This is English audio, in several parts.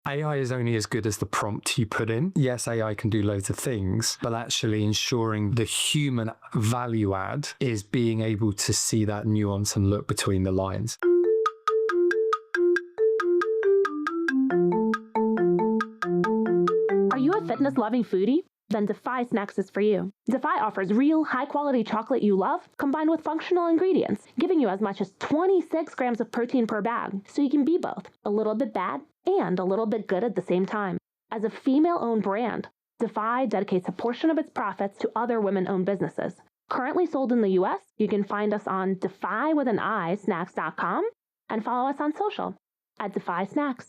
AI is only as good as the prompt you put in. Yes, AI can do loads of things, but actually ensuring the human value add is being able to see that nuance and look between the lines. Are you a fitness-loving foodie? Then Defy Snacks is for you. Defy offers real, high-quality chocolate you love, combined with functional ingredients, giving you as much as 26 grams of protein per bag, so you can be both a little bit bad and a little bit good at the same time. As a female-owned brand, Defy dedicates a portion of its profits to other women-owned businesses. Currently sold in the US, you can find us on defywithanI.snacks.com and follow us on social at Defy Snacks.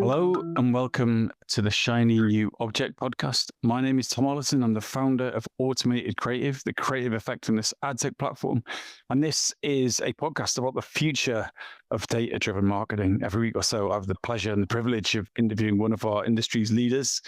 Hello and welcome to the Shiny New Object podcast. My name is Tom Ollison. I'm the founder of Automated Creative, the creative effectiveness ad tech platform. And this is a podcast about the future of data-driven marketing. Every week or so, I have the pleasure and the privilege of interviewing one of our industry's leaders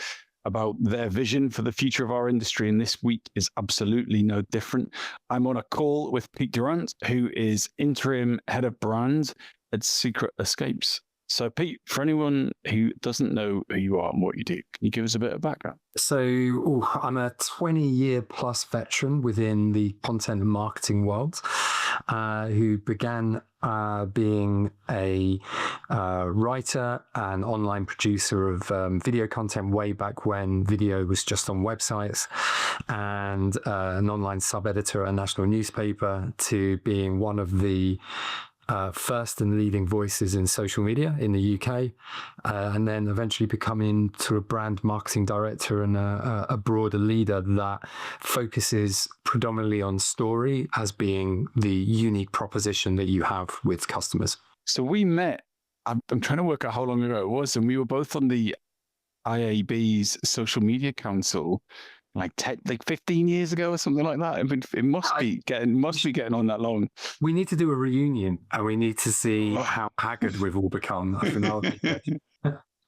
about their vision for the future of our industry. And this week is absolutely no different. I'm on a call with Pete Durant, who is interim head of brand at Secret Escapes. So Pete, for anyone who doesn't know who you are and what you do, can you give us a bit of background? So I'm a 20-year plus veteran within the content and marketing world, who began being a writer and online producer of video content way back when video was just on websites, and an online sub-editor at a national newspaper, to being one of the first and leading voices in social media in the UK, and then eventually becoming sort of brand marketing director and a broader leader that focuses predominantly on story as being the unique proposition that you have with customers. So we met, I'm trying to work out how long ago it was, and we were both on the IAB's social media council like 15 years ago or something like that. I mean, it must be getting on that long. We need to do a reunion, and we need to see how haggard we've all become.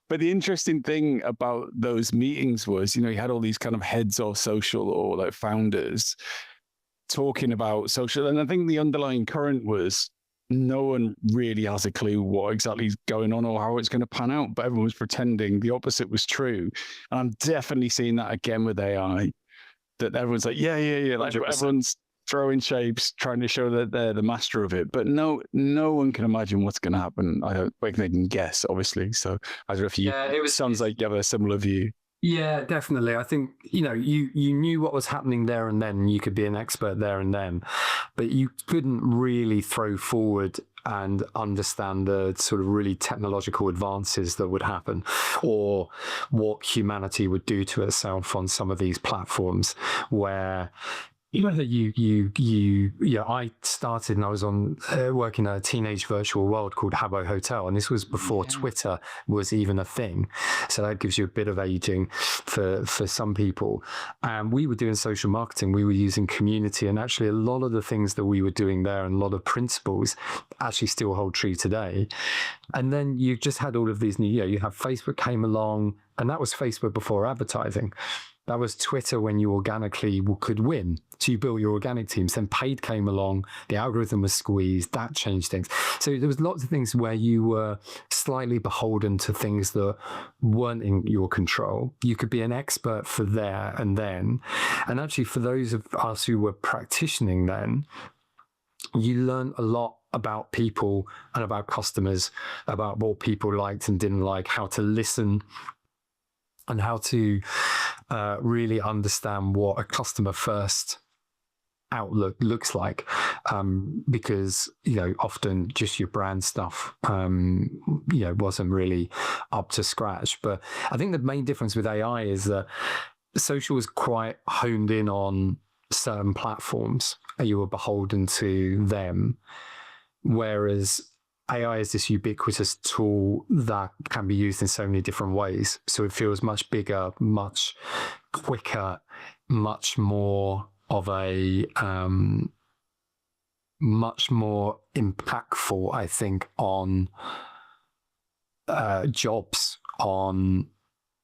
But the interesting thing about those meetings was, you had all these kind of heads of social or like founders talking about social. And I think the underlying current was no one really has a clue what exactly is going on or how it's going to pan out, but everyone was pretending the opposite was true. And I'm definitely seeing that again with AI, that everyone's like, yeah. Like 100%. Everyone's throwing shapes, trying to show that they're the master of it. But no one can imagine what's going to happen. I don't think they can guess, obviously. So I don't know if it sounds like you have a similar view. Yeah, definitely. I think, you knew what was happening there and then, and you could be an expert there and then, but you couldn't really throw forward and understand the sort of really technological advances that would happen, or what humanity would do to itself on some of these platforms where I started and I was on working in a teenage virtual world called Habbo Hotel, and this was before Twitter was even a thing. So that gives you a bit of aging for some people. And we were doing social marketing. We were using community, and actually a lot of the things that we were doing there and a lot of principles actually still hold true today. And then you just had all of these new, you have Facebook came along, and that was Facebook before advertising. That was Twitter when you organically could win. So you built your organic teams. Then paid came along. The algorithm was squeezed. That changed things. So there was lots of things where you were slightly beholden to things that weren't in your control. You could be an expert for there and then. And actually, for those of us who were practicing then, you learn a lot about people and about customers, about what people liked and didn't like, how to listen, and how to really understand what a customer first outlook looks like, because often just your brand stuff wasn't really up to scratch. But I think the main difference with AI is that social was quite honed in on certain platforms, and you were beholden to them, whereas AI is this ubiquitous tool that can be used in so many different ways. So it feels much bigger, much quicker, much more of a, much more impactful, I think, on jobs, on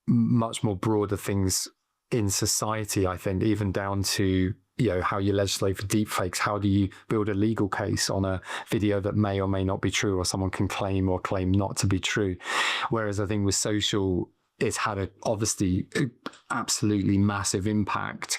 much more broader things in society, I think, even down to how you legislate for deepfakes. How do you build a legal case on a video that may or may not be true, or someone can claim or claim not to be true? Whereas I think with social, it's had obviously absolutely massive impact,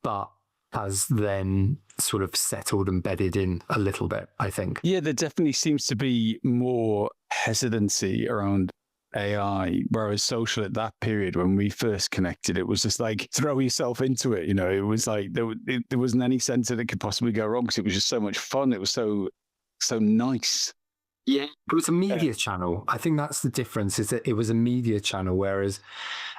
but has then sort of settled and bedded in a little bit, I think. Yeah, there definitely seems to be more hesitancy around AI, whereas social at that period when we first connected, it was just like throw yourself into it. It was like there wasn't any sense that it could possibly go wrong because it was just so much fun. It was so nice. Yeah, it was a media channel. I think that's the difference, is that it was a media channel, whereas,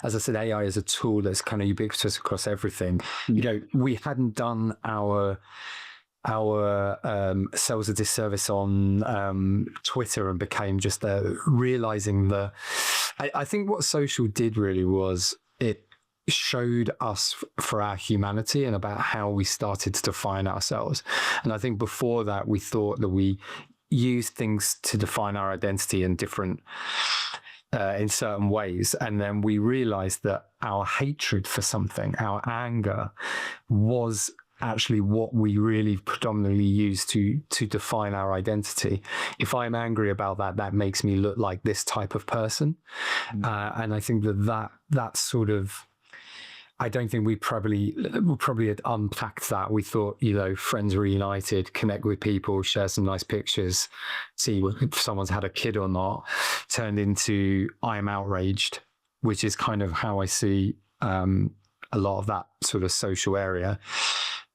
as I said, AI is a tool that's kind of ubiquitous across everything. We hadn't done our selves a disservice on Twitter and became just realizing I think what social did really was it showed us for our humanity and about how we started to define ourselves. And I think before that, we thought that we use things to define our identity in certain ways. And then we realized that our hatred for something, our anger, was actually what we really predominantly use to define our identity. If I'm angry about that makes me look like this type of person. And I think that sort of, I don't think we probably had unpacked that. We thought, friends reunited, connect with people, share some nice pictures, see if someone's had a kid or not, turned into I am outraged, which is kind of how I see a lot of that sort of social area.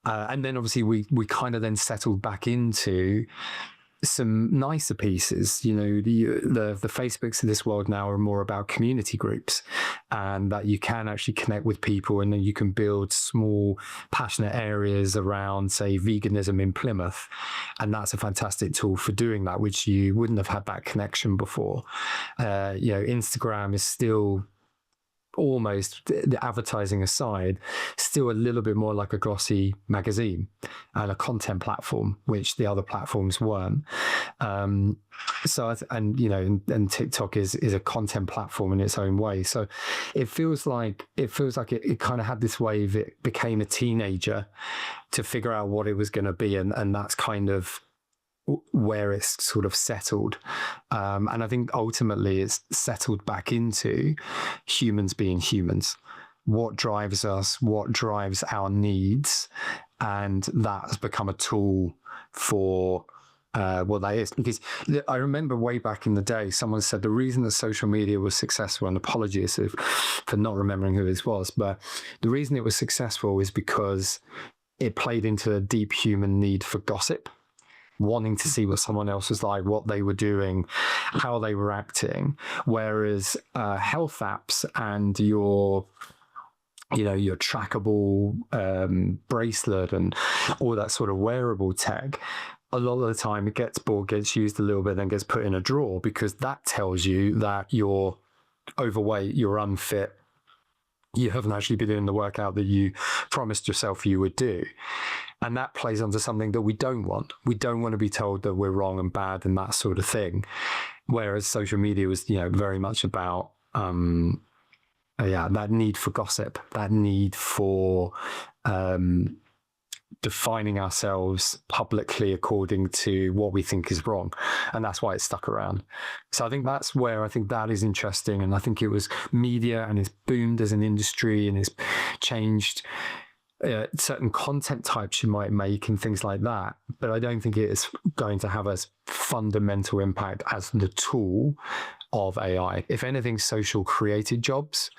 And then obviously we kind of then settled back into some nicer pieces. The Facebooks of this world now are more about community groups, and that you can actually connect with people, and then you can build small passionate areas around, say, veganism in Plymouth, and that's a fantastic tool for doing that, which you wouldn't have had that connection before. Instagram is still, almost, the advertising aside, still a little bit more like a glossy magazine and a content platform, which the other platforms weren't. And TikTok is a content platform in its own way. So it feels like it kind of had this wave. It became a teenager to figure out what it was going to be, and that's kind of where it's sort of settled. And I think ultimately it's settled back into humans being humans. What drives us, what drives our needs, and that has become a tool for what that is. Because I remember way back in the day, someone said the reason that social media was successful, and apologies for not remembering who this was, but the reason it was successful is because it played into a deep human need for gossip, wanting to see what someone else was like, what they were doing, how they were acting. Whereas health apps and your trackable bracelet and all that sort of wearable tech, a lot of the time it gets bought, gets used a little bit, then gets put in a drawer, because that tells you that you're overweight, you're unfit, you haven't actually been doing the workout that you promised yourself you would do. And that plays onto something that we don't want. We don't want to be told that we're wrong and bad and that sort of thing. Whereas social media was, very much about, that need for gossip, that need for defining ourselves publicly according to what we think is wrong. And that's why it's stuck around. So I think that's where I think that is interesting. And I think it was media, and it's boomed as an industry, and it's changed certain content types you might make and things like that. But I don't think it is going to have as fundamental impact as the tool of AI. If anything, social created jobs.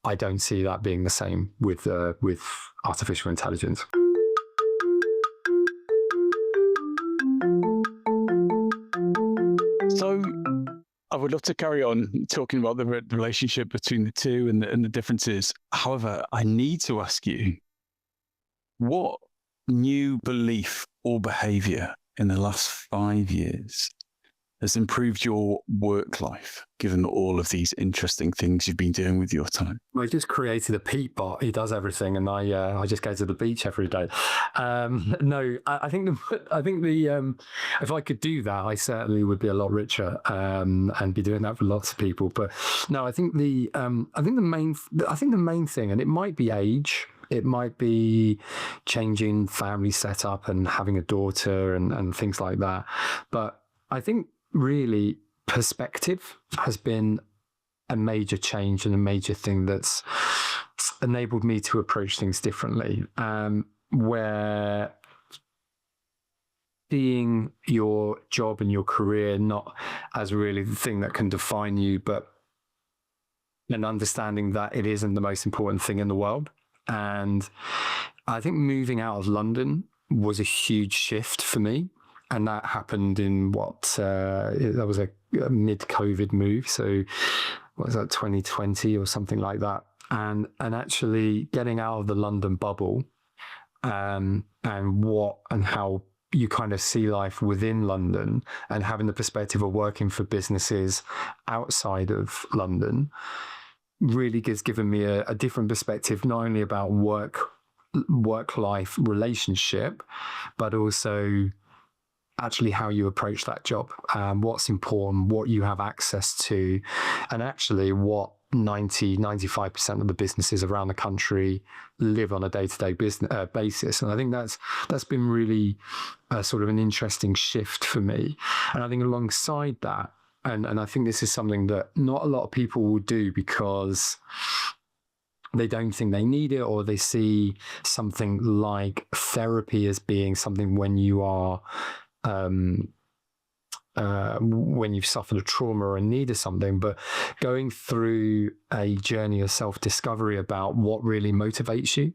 I don't see that being the same with artificial intelligence. So I would love to carry on talking about the relationship between the two and the differences. However, I need to ask you, what new belief or behavior in the last 5 years has improved your work life, given all of these interesting things you've been doing with your time? I just created a Pete bot. He does everything, and I just go to the beach every day. No, I think if I could do that, I certainly would be a lot richer and be doing that for lots of people. But no, I think the main thing, and it might be age, It might be changing family setup and having a daughter and things like that. But I think really perspective has been a major change and a major thing that's enabled me to approach things differently. Where seeing your job and your career not as really the thing that can define you, but an understanding that it isn't the most important thing in the world. And I think moving out of London was a huge shift for me. And that happened in that was a mid-COVID move. So what was that, 2020 or something like that? And actually getting out of the London bubble and how you kind of see life within London and having the perspective of working for businesses outside of London really has given me a different perspective, not only about work-life relationship, but also actually how you approach that job, what's important, what you have access to, and actually what 95% of the businesses around the country live on a day-to-day basis. And I think that's been really sort of an interesting shift for me. And I think alongside that, and I think this is something that not a lot of people will do because they don't think they need it, or they see something like therapy as being something when you are when you've suffered a trauma or a need of something, but going through a journey of self-discovery about what really motivates you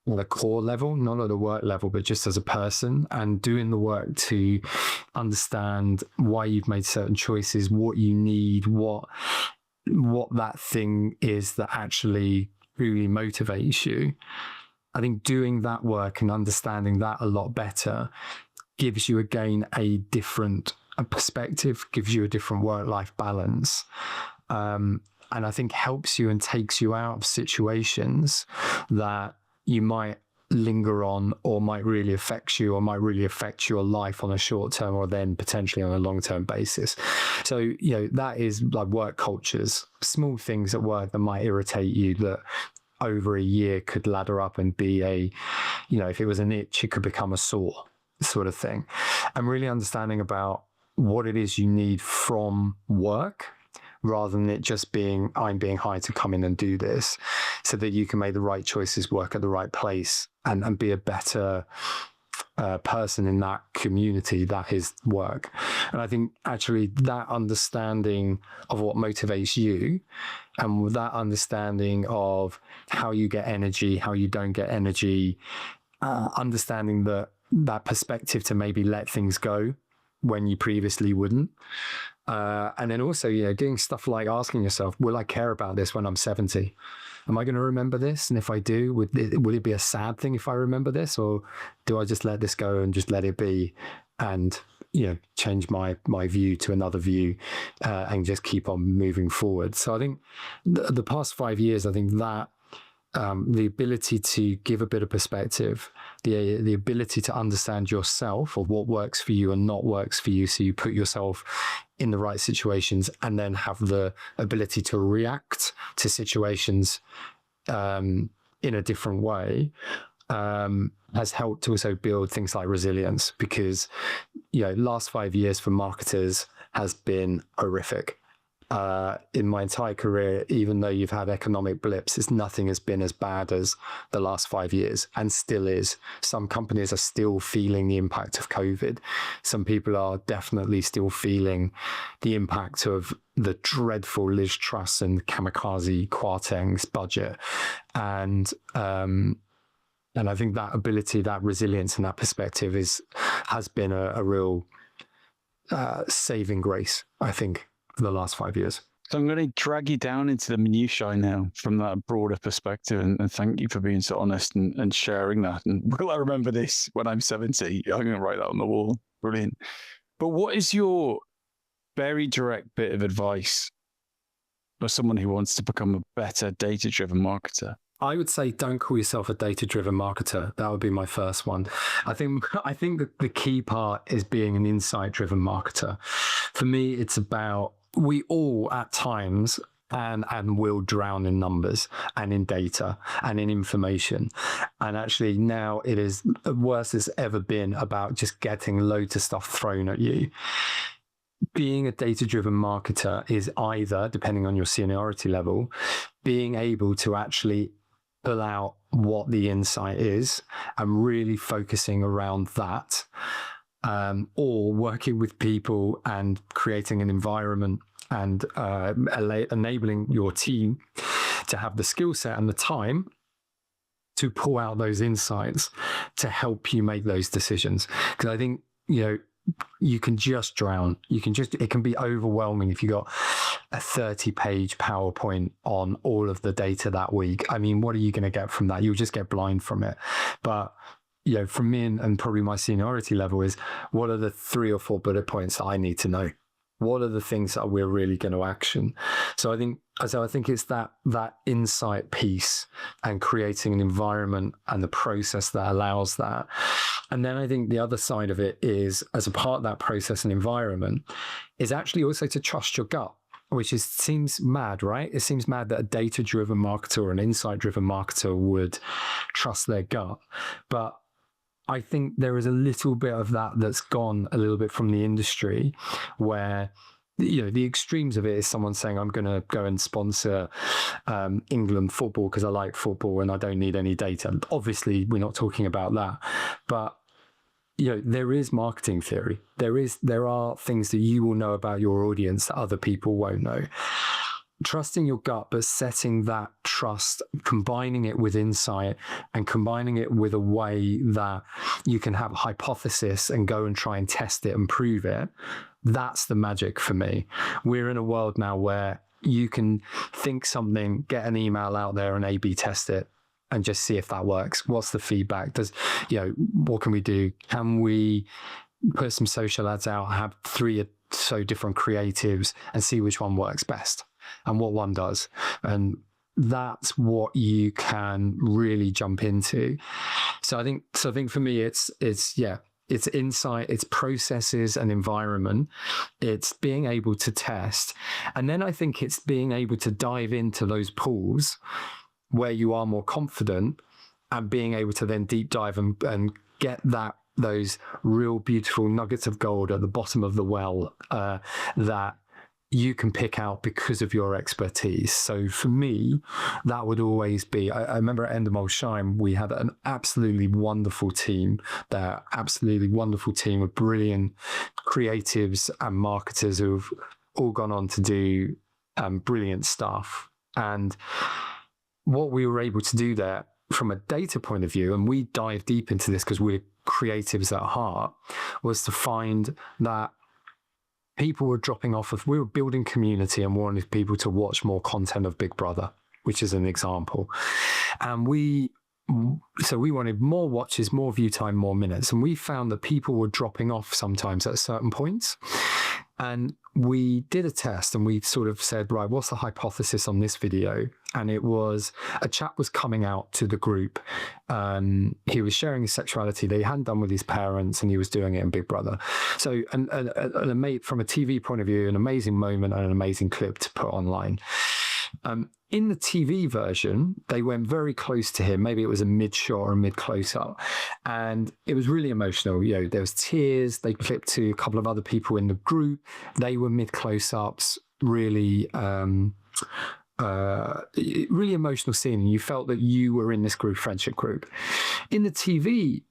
on a core level, not at a work level, but just as a person, and doing the work to understand why you've made certain choices, what you need, what that thing is that actually really motivates you. I think doing that work and understanding that a lot better gives you, again, a different perspective, gives you a different work-life balance. And I think helps you and takes you out of situations that you might linger on or might really affect you or might really affect your life on a short term or then potentially on a long-term basis. So, that is like work cultures, small things at work that might irritate you that over a year could ladder up and be if it was an itch, it could become a sore sort of thing. And really understanding about what it is you need from work, rather than it just being, I'm being hired to come in and do this, so that you can make the right choices, work at the right place, and be a better person in that community that is work. And I think actually that understanding of what motivates you and that understanding of how you get energy, how you don't get energy, understanding that perspective to maybe let things go when you previously wouldn't. And then also, doing stuff like asking yourself, will I care about this when I'm 70? Am I going to remember this? And if I do, would it be a sad thing if I remember this? Or do I just let this go and just let it be and, change my view to another view and just keep on moving forward? So I think the past 5 years, I think that the ability to give a bit of perspective, the ability to understand yourself or what works for you and not works for you, so you put yourself in the right situations and then have the ability to react to situations in a different way, has helped to also build things like resilience, because last 5 years for marketers has been horrific. In my entire career, even though you've had economic blips, nothing has been as bad as the last 5 years, and still is. Some companies are still feeling the impact of COVID. Some people are definitely still feeling the impact of the dreadful Liz Truss and kamikaze Kwarteng's budget. And I think that ability, that resilience and that perspective has been a real saving grace, I think, for the last 5 years. So I'm going to drag you down into the minutiae now from that broader perspective, and thank you for being so honest and sharing that. And will I remember this when I'm 70? I'm going to write that on the wall. Brilliant. But what is your very direct bit of advice for someone who wants to become a better data-driven marketer? I would say don't call yourself a data-driven marketer. That would be my first one. I think the key part is being an insight-driven marketer. For me, it's about, we all at times and will drown in numbers and in data and in information. And actually now it is the worst it's ever been about just getting loads of stuff thrown at you. Being a data-driven marketer is either, depending on your seniority level, being able to actually pull out what the insight is and really focusing around that, or working with people and creating an environment and enabling your team to have the skill set and the time to pull out those insights to help you make those decisions. Because I think, you can just drown. It can be overwhelming if you got a 30-page PowerPoint on all of the data that week. I mean, what are you going to get from that? You'll just get blind from it. But, from me and probably my seniority level is, what are the 3 or 4 bullet points that I need to know? What are the things that we're really going to action? So I think it's that insight piece and creating an environment and the process that allows that. And then I think the other side of it is, as a part of that process and environment, is actually also to trust your gut, which seems mad, right? It seems mad that a data-driven marketer or an insight-driven marketer would trust their gut. But I think there is a little bit of that's gone a little bit from the industry, where the extremes of it is someone saying, I'm going to go and sponsor England football because I like football and I don't need any data. Obviously, we're not talking about that. But, there is marketing theory. There are things that you will know about your audience that other people won't know. Trusting your gut, but setting that trust, combining it with insight and combining it with a way that you can have a hypothesis and go and try and test it and prove it. That's the magic for me. We're in a world now where you can think something, get an email out there and A/B test it and just see if that works. What's the feedback? What can we do? Can we put some social ads out, have 3 or so different creatives and see which one works best and what one does? And that's what you can really jump into. So I think for me, it's insight, it's processes and environment, it's being able to test. And then I think it's being able to dive into those pools where you are more confident and being able to then deep dive and get those real beautiful nuggets of gold at the bottom of the well that you can pick out because of your expertise. So for me, that would always be, I remember at Endemol Shine, we had an absolutely wonderful team there, with brilliant creatives and marketers who've all gone on to do brilliant stuff. And what we were able to do there from a data point of view, and we dive deep into this because we're creatives at heart, was to find that people were dropping off we were building community and wanted people to watch more content of Big Brother, which is an example. And we wanted more watches, more view time, more minutes. And we found that people were dropping off sometimes at certain points. And we did a test and we sort of said, right, what's the hypothesis on this video? And it was a chap was coming out to the group. He was sharing his sexuality that he hadn't done with his parents, and he was doing it in Big Brother. So, from a TV point of view, an amazing moment and an amazing clip to put online. In the TV version, they went very close to him. Maybe it was a mid-shot or a mid-close-up. And it was really emotional. There was tears. They clipped to a couple of other people in the group. They were mid-close-ups, really really emotional scene. And you felt that you were in this friendship group. In the TV,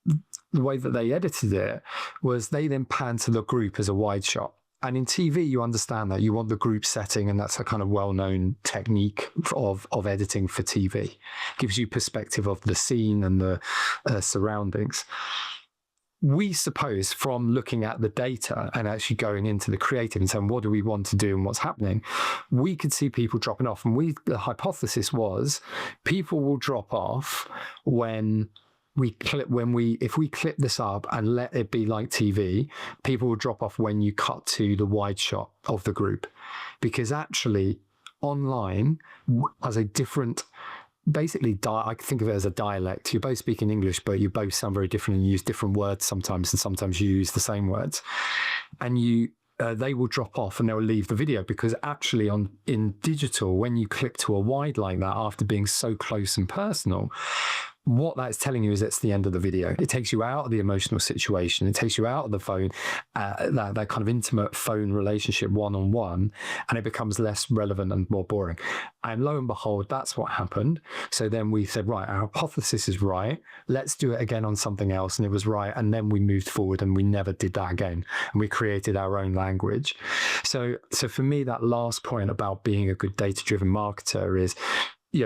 the way that they edited it was they then panned to the group as a wide shot. And in TV, you understand that you want the group setting, and that's a kind of well-known technique of editing for TV. It gives you perspective of the scene and the surroundings. We suppose from looking at the data and actually going into the creative and saying, what do we want to do and what's happening? We could see people dropping off. And the hypothesis was people will drop off if we clip this up and let it be like TV, people will drop off when you cut to the wide shot of the group. Because actually online has a different, basically, I think of it as a dialect. You're both speaking English, but you both sound very different and use different words sometimes, and sometimes you use the same words. And they will drop off and they'll leave the video, because actually in digital, when you click to a wide like that after being so close and personal, what that's telling you is it's the end of the video. It takes you out of the emotional situation. It takes you out of the phone, that kind of intimate phone relationship one-on-one, and it becomes less relevant and more boring. And lo and behold, that's what happened. So then we said, right, our hypothesis is right. Let's do it again on something else. And it was right. And then we moved forward and we never did that again. And we created our own language. So for me, that last point about being a good data-driven marketer is,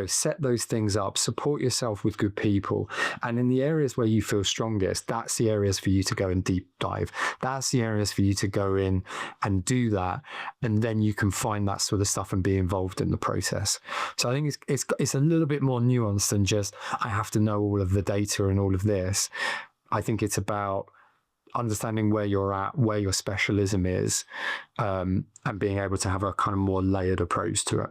set those things up, support yourself with good people. And in the areas where you feel strongest, that's the areas for you to go and deep dive. That's the areas for you to go in and do that. And then you can find that sort of stuff and be involved in the process. So I think it's a little bit more nuanced than just, I have to know all of the data and all of this. I think it's about understanding where you're at, where your specialism is, and being able to have a kind of more layered approach to it.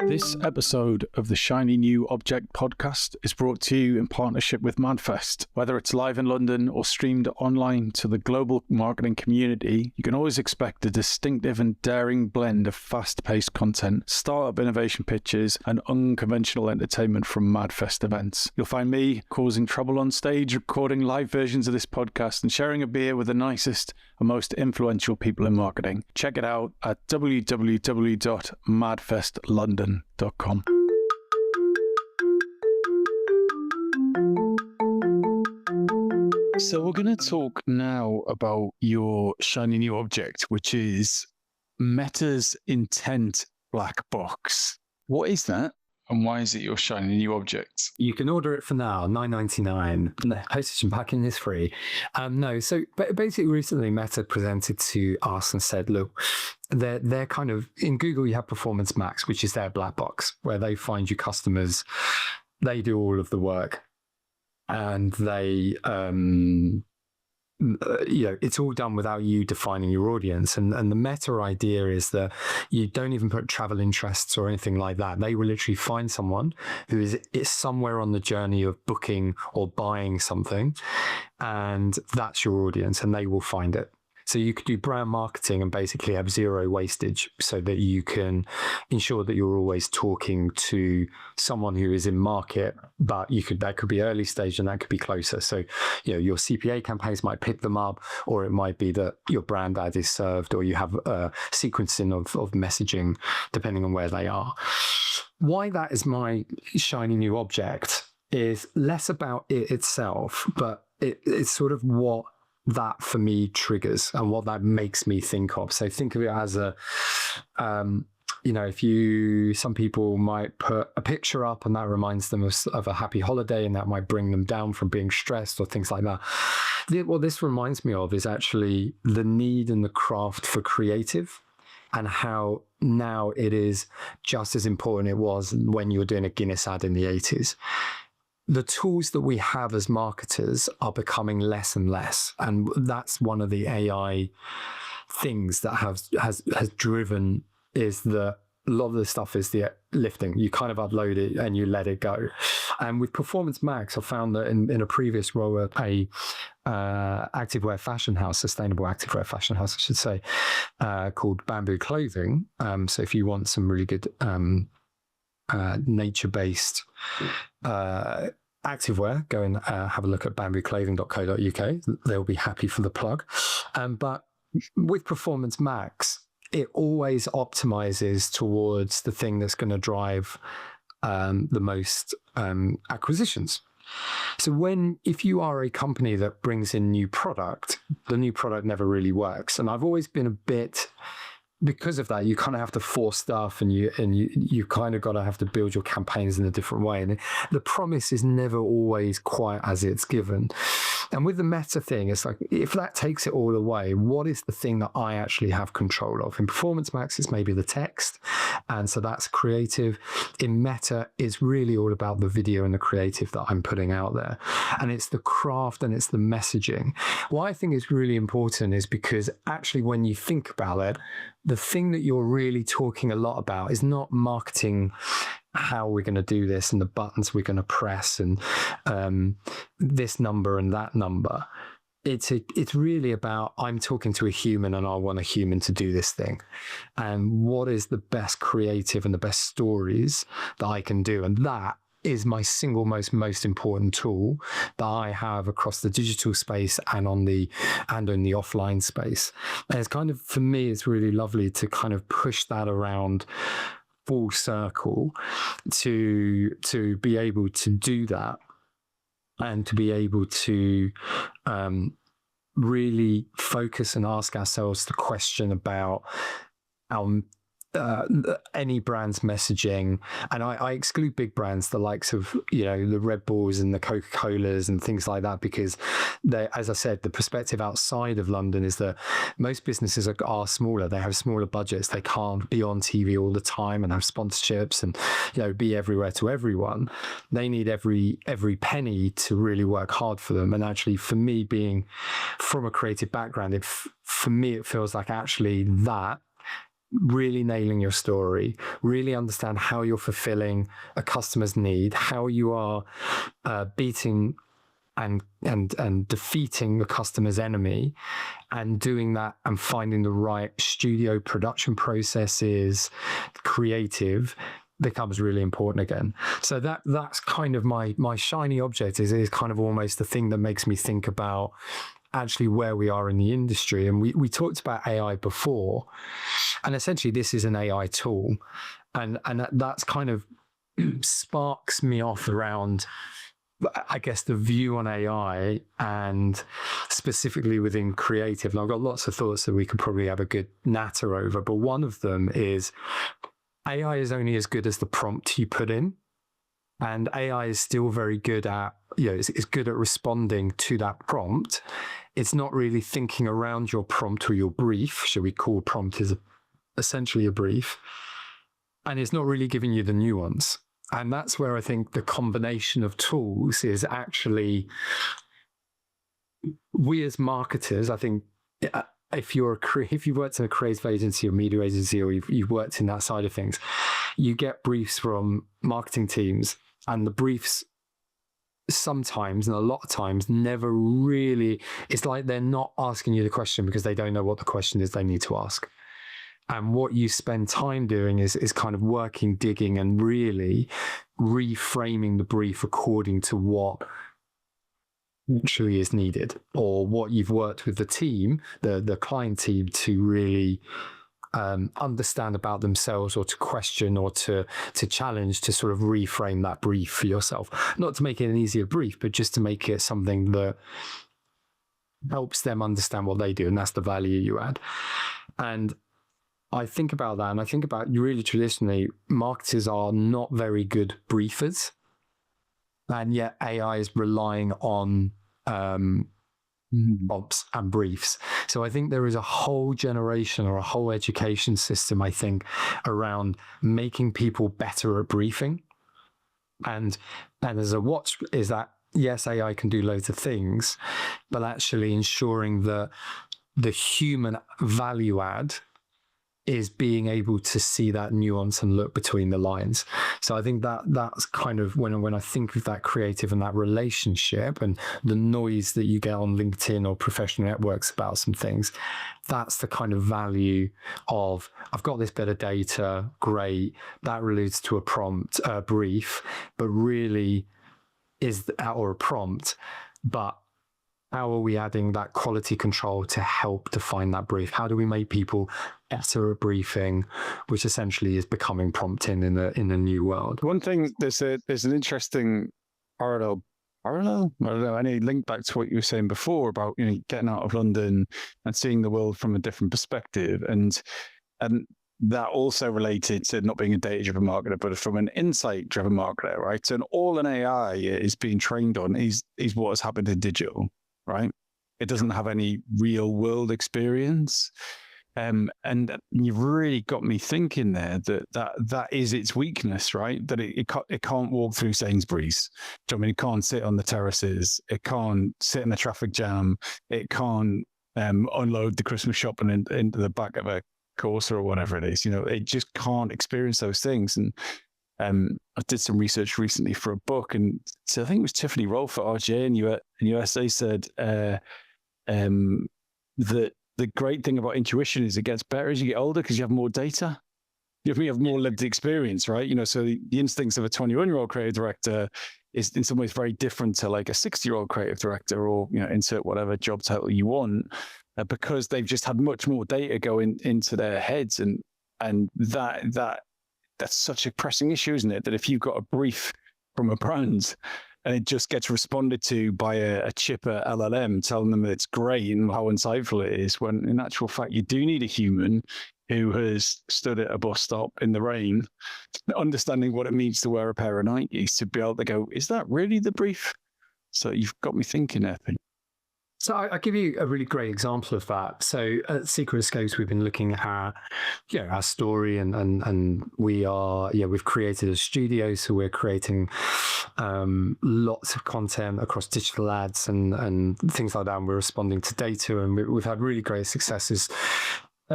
This episode of the Shiny New Object podcast is brought to you in partnership with MadFest. Whether it's live in London or streamed online to the global marketing community, you can always expect a distinctive and daring blend of fast-paced content, startup innovation pitches, and unconventional entertainment from MadFest events. You'll find me causing trouble on stage, recording live versions of this podcast, and sharing a beer with the nicest and most influential people in marketing. Check it out at www.madfestlondon.com. So we're going to talk now about your shiny new object, which is Meta's intent black box. What is that? And why is it your shiny new object? You can order it for now, $9.99. The postage and packing is free. So basically recently Meta presented to us and said, look, they're kind of, in Google you have Performance Max, which is their black box, where they find you customers, they do all of the work, and they it's all done without you defining your audience. And the Meta idea is that you don't even put travel interests or anything like that. They will literally find someone who is somewhere on the journey of booking or buying something, and that's your audience, and they will find it. So you could do brand marketing and basically have zero wastage, so that you can ensure that you're always talking to someone who is in market, but that could be early stage and that could be closer. So, your CPA campaigns might pick them up, or it might be that your brand ad is served, or you have a sequencing of messaging depending on where they are. Why that is my shiny new object is less about it itself, but it's sort of what that for me triggers and what that makes me think of. So think of it as some people might put a picture up and that reminds them of a happy holiday, and that might bring them down from being stressed or things like that. What this reminds me of is actually the need and the craft for creative, and how now it is just as important it was when you were doing a Guinness ad in the 80s. The tools that we have as marketers are becoming less and less. And that's one of the AI things that has driven, is that a lot of the stuff is the lifting. You kind of upload it and you let it go. And with Performance Max, I found that in a previous role at a activewear fashion house, sustainable activewear fashion house, I should say, called Bamboo Clothing. So if you want some really good nature-based activewear, go and have a look at bambooclothing.co.uk. They'll be happy for the plug. But with Performance Max, it always optimizes towards the thing that's going to drive the most acquisitions. So if you are a company that brings in new product, the new product never really works. And I've always been a bit, because of that, you kind of have to force stuff, and you kind of got to have to build your campaigns in a different way. And the promise is never always quite as it's given. And with the Meta thing, it's like, if that takes it all away, what is the thing that I actually have control of? In Performance Max, it's maybe the text. And so that's creative. In Meta, it's really all about the video and the creative that I'm putting out there. And it's the craft and it's the messaging. What I think is really important is because actually when you think about it, the thing that you're really talking a lot about is not marketing how we're going to do this and the buttons we're going to press and this number and that number. It's really about, I'm talking to a human and I want a human to do this thing. And what is the best creative and the best stories that I can do? And that is my single most important tool that I have across the digital space and in the offline space. And it's kind of, for me, it's really lovely to kind of push that around full circle to be able to do that and to be able to really focus and ask ourselves the question about any brand's messaging. And I exclude big brands, the likes of, the Red Bulls and the Coca-Colas and things like that, because they, as I said, the perspective outside of London is that most businesses are smaller. They have smaller budgets. They can't be on TV all the time and have sponsorships and, be everywhere to everyone. They need every penny to really work hard for them. And actually, for me, being from a creative background, for me, it feels like actually that really nailing your story, really understand how you're fulfilling a customer's need, how you are beating and defeating the customer's enemy, and doing that and finding the right studio production processes, creative, becomes really important again. So that's kind of my shiny object is kind of almost the thing that makes me think about actually where we are in the industry. And we talked about AI before, and essentially this is an AI tool, and that's kind of sparks me off around, I guess, the view on AI and specifically within creative. And I've got lots of thoughts that we could probably have a good natter over, but one of them is AI is only as good as the prompt you put in. And AI is still very good at, it's good at responding to that prompt. It's not really thinking around your prompt or your brief, shall we call prompt is essentially a brief. And it's not really giving you the nuance. And that's where I think the combination of tools is actually, we as marketers, I think, if you've worked in a creative agency or media agency, or you've worked in that side of things, you get briefs from marketing teams, and the briefs sometimes, and a lot of times, never really, it's like they're not asking you the question because they don't know what the question is they need to ask. And what you spend time doing is kind of working, digging, and really reframing the brief according to what actually is needed, or what you've worked with the team, the client team, to really understand about themselves, or to question, or to challenge, to sort of reframe that brief for yourself. Not to make it an easier brief, but just to make it something that helps them understand what they do, and that's the value you add. And I think about that, and I think about, really traditionally, marketers are not very good briefers, and yet AI is relying on prompts and briefs. So I think there is a whole generation or a whole education system, I think, around making people better at briefing. And as a watch is that, yes, AI can do loads of things, but actually ensuring that the human value add is being able to see that nuance and look between the lines. So I think that's kind of when I think of that creative and that relationship and the noise that you get on LinkedIn or professional networks about some things, that's the kind of value of, I've got this bit of data, great, that relates to a prompt, a brief, but really is, or a prompt, but how are we adding that quality control to help define that brief? How do we make people better at briefing, which essentially is becoming prompting in the new world? One thing, there's an interesting parallel. I don't know, any link back to what you were saying before about, getting out of London and seeing the world from a different perspective, and that also related to not being a data-driven marketer, but from an insight-driven marketer, right? So, and all an AI is being trained on is what has happened in digital, right? It doesn't have any real world experience. And you've really got me thinking there that is its weakness, right? That it can't walk through Sainsbury's. Do you know what I mean? It can't sit on the terraces. It can't sit in the traffic jam. It can't unload the Christmas shopping into the back of a Corsa or whatever it is. It just can't experience those things. And I did some research recently for a book, and so I think it was Tiffany Rolfe for RJ in USA said that the great thing about intuition is it gets better as you get older because you have more data. You have more lived experience, right? So the instincts of a 21-year-old creative director is in some ways very different to like a 60-year-old creative director, or insert whatever job title you want, because they've just had much more data going into their heads, and that's such a pressing issue, isn't it? That if you've got a brief from a brand and it just gets responded to by a chipper LLM telling them that it's great and how insightful it is, when in actual fact you do need a human who has stood at a bus stop in the rain, understanding what it means to wear a pair of Nikes, to be able to go, is that really the brief? So you've got me thinking there. So I'll give you a really great example of that. So at Secret Escapes, we've been looking at our story, and we've created a studio, so we're creating lots of content across digital ads and things like that, and we're responding to data, and we've had really great successes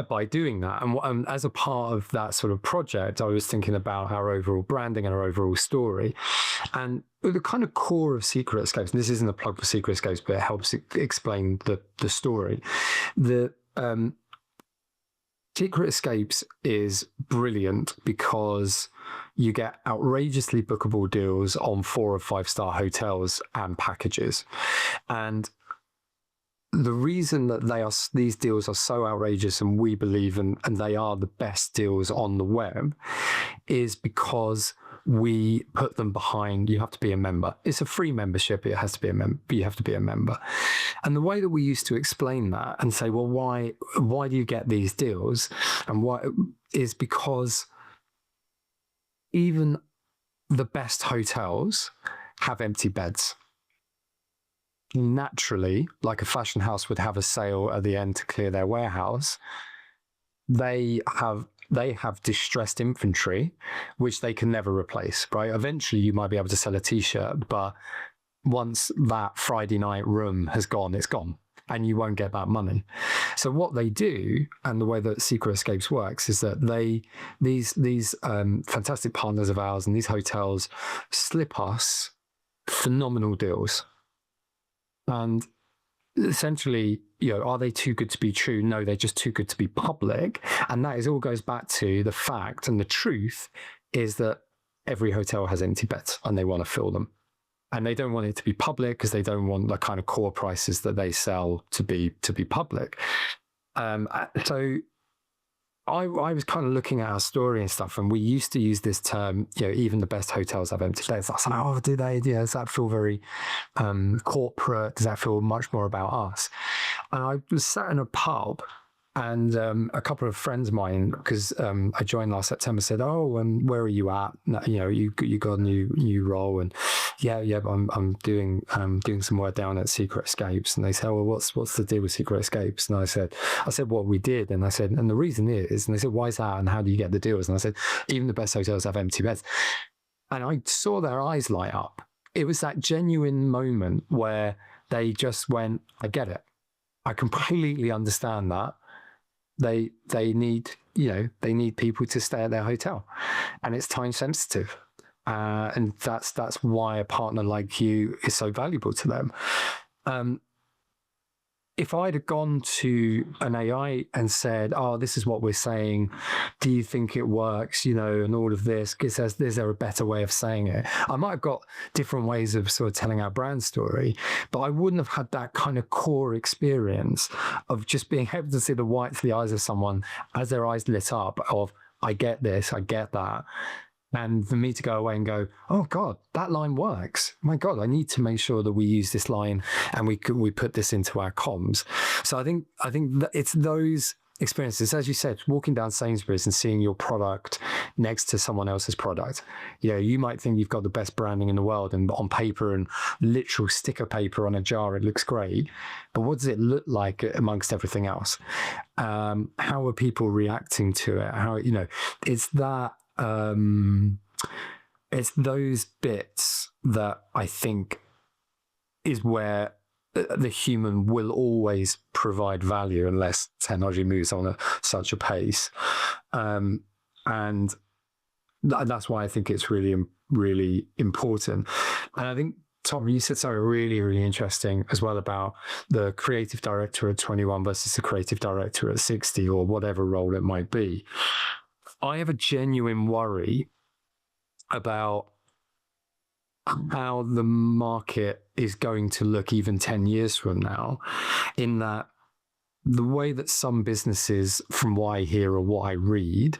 by doing that. And as a part of that sort of project, I was thinking about our overall branding and our overall story. And the kind of core of Secret Escapes, and this isn't a plug for Secret Escapes, but it helps explain the story. The Secret Escapes is brilliant because you get outrageously bookable deals on 4- or 5-star hotels and packages. And the reason that these deals are so outrageous, and we believe and they are the best deals on the web, is because we put them behind, you have to be a member. It's a free membership. It has to be a member. You have to be a member. And the way that we used to explain that and say, well, why do you get these deals? And why is because even the best hotels have empty beds. Naturally, like a fashion house would have a sale at the end to clear their warehouse, they have distressed inventory, which they can never replace, right? Eventually, you might be able to sell a T-shirt, but once that Friday night room has gone, it's gone, and you won't get that money. So what they do, and the way that Secret Escapes works, is that these fantastic partners of ours and these hotels slip us phenomenal deals. And essentially, are they too good to be true? No, they're just too good to be public. And that all goes back to the fact, and the truth is that every hotel has empty beds and they want to fill them. And they don't want it to be public because they don't want the kind of core prices that they sell to be public. So I was kind of looking at our story and stuff, and we used to use this term, even the best hotels have empty beds. I was like, oh, do they? Does that feel very corporate? Does that feel much more about us? And I was sat in a pub, and a couple of friends of mine, because I joined last September, said, "Oh, and where are you at? You got a new role." And I'm doing some work down at Secret Escapes. And they said, "Oh, well, what's the deal with Secret Escapes?" And I said what we did, and I said, and the reason is, and they said, "Why is that? And how do you get the deals?" And I said, "Even the best hotels have empty beds." And I saw their eyes light up. It was that genuine moment where they just went, "I get it. I completely understand that." They need people to stay at their hotel, and it's time sensitive, and that's why a partner like you is so valuable to them. If I'd have gone to an AI and said, "Oh, this is what we're saying. Do you think it works?" And all of this, is there a better way of saying it? I might have got different ways of sort of telling our brand story, but I wouldn't have had that kind of core experience of just being able to see the whites of the eyes of someone as their eyes lit up of, "I get this, I get that." And for me to go away and go, "Oh God, that line works. My God, I need to make sure that we use this line and we put this into our comms." So I think that it's those experiences, as you said, walking down Sainsbury's and seeing your product next to someone else's product. You might think you've got the best branding in the world, and on paper and literal sticker paper on a jar, it looks great. But what does it look like amongst everything else? How are people reacting to it? It's that. It's those bits that I think is where the human will always provide value unless technology moves on such a pace. And that's why I think it's really, really important. And I think, Tom, you said something really, really interesting as well about the creative director at 21 versus the creative director at 60 or whatever role it might be. I have a genuine worry about how the market is going to look even 10 years from now, in that the way that some businesses, from what I hear or what I read,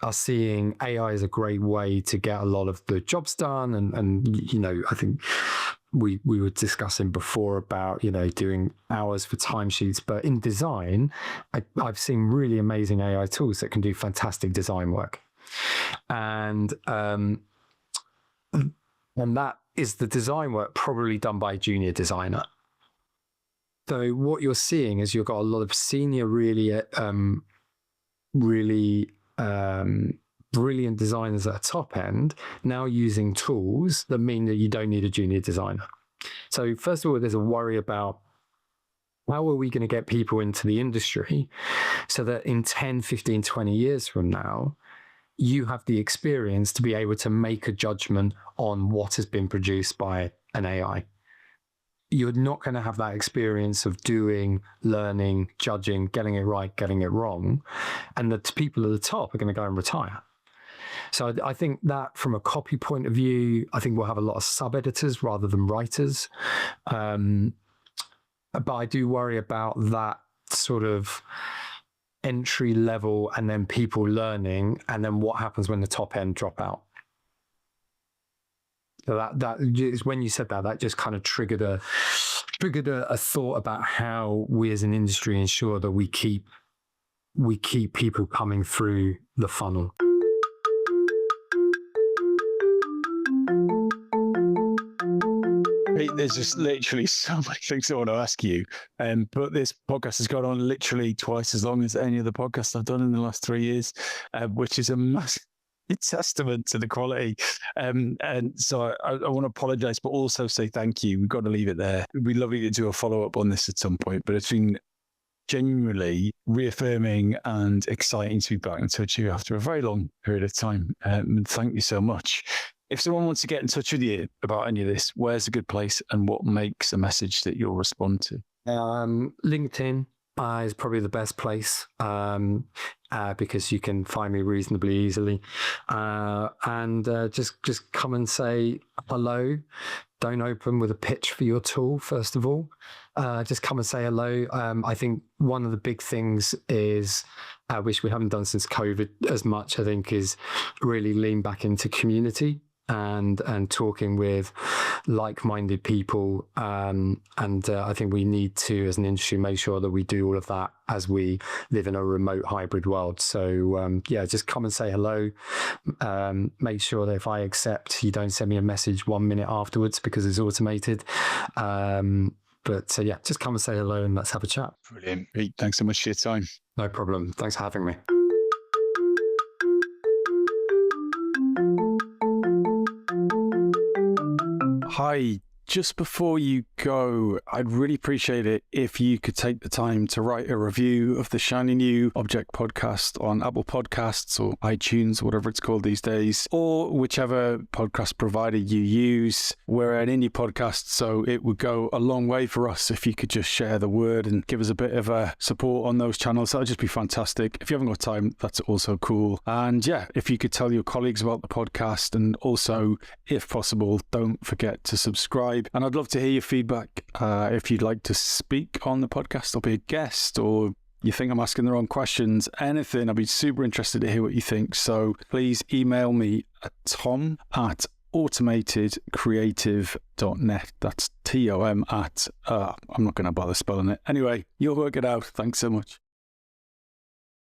are seeing AI as a great way to get a lot of the jobs done. And you know, I think we were discussing before about, you know, doing hours for timesheets, but in design, I've seen really amazing AI tools that can do fantastic design work. And that is the design work probably done by a junior designer. So what you're seeing is you've got a lot of senior, really brilliant designers at the top end now using tools that mean that you don't need a junior designer. So first of all, there's a worry about how are we going to get people into the industry so that in 10, 15, 20 years from now, you have the experience to be able to make a judgment on what has been produced by an AI. You're not going to have that experience of doing, learning, judging, getting it right, getting it wrong. And the people at the top are going to go and retire. So I think that from a copy point of view, I think we'll have a lot of sub-editors rather than writers. But I do worry about that sort of entry level and then people learning, and then what happens when the top end drop out. So that is when you said that just kind of triggered a thought about how we as an industry ensure that we keep people coming through the funnel. There's just literally so many things I want to ask you. But this podcast has gone on literally twice as long as any of the podcasts I've done in the last 3 years, which is a massive testament to the quality. And so I want to apologize, but also say thank you. We've got to leave it there. It'd be lovely to do a follow-up on this at some point, but it's been genuinely reaffirming and exciting to be back in touch with you after a very long period of time. And thank you so much. If someone wants to get in touch with you about any of this, where's a good place and what makes a message that you'll respond to? LinkedIn is probably the best place because you can find me reasonably easily. And just come and say hello. Don't open with a pitch for your tool, first of all. Just come and say hello. I think one of the big things is, which we haven't done since COVID as much, I think, is really lean back into community and talking with like-minded people. And I think we need to, as an industry, make sure that we do all of that as we live in a remote hybrid world. So just come and say hello. Make sure that if I accept, you don't send me a message 1 minute afterwards because it's automated. But just come and say hello and let's have a chat. Brilliant. Pete, thanks so much for your time. No problem. Thanks for having me. Hi. Just before you go, I'd really appreciate it if you could take the time to write a review of the Shiny New Object podcast on Apple Podcasts or iTunes, whatever it's called these days, or whichever podcast provider you use. We're an indie podcast, so it would go a long way for us if you could just share the word and give us a bit of a support on those channels. That would just be fantastic. If you haven't got time, that's also cool. And if you could tell your colleagues about the podcast, and also, if possible, don't forget to subscribe. And I'd love to hear your feedback. If you'd like to speak on the podcast or be a guest, or you think I'm asking the wrong questions, anything, I'd be super interested to hear what you think. So please email me at tom@automatedcreative.net. That's TOM at, I'm not going to bother spelling it. Anyway, you'll work it out. Thanks so much.